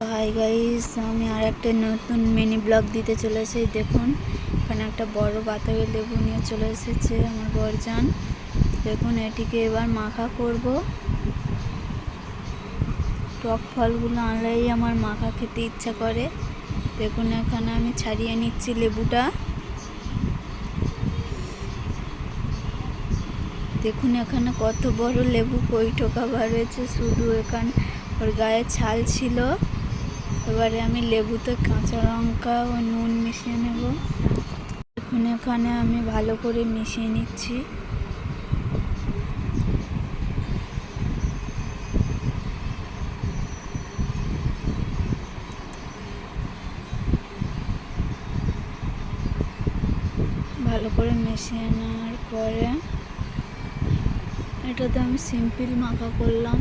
Hi guys, আমি আর একটা নতুন মিনি ব্লগ দিতে চলেছি। দেখুন, এখানে একটা বড় বাতাবি লেবু নিয়ে চলে এসেছে আমার বরজান। দেখুন, এটিকে এবার মাখা করব। টক ফলগুলো আনলেই আমার মাখা খেতে ইচ্ছা করে। দেখুন, এখানে আমি ছাড়িয়ে নিচ্ছি লেবুটা। দেখুন, এখানে কত বড় লেবু, কই ঠোকা বার হয়েছে। শুধু এখানে ওর গায়ে ছাল ছিল। এবারে আমি লেবুতে কাঁচা লঙ্কা ও নুন মিশিয়ে নেব। দেখুন, এখানে আমি ভালো করে মিশিয়ে নিচ্ছি। ভালো করে মিশিয়ে নেওয়ার পরে এটাতে আমি সিম্পল মাখা করলাম।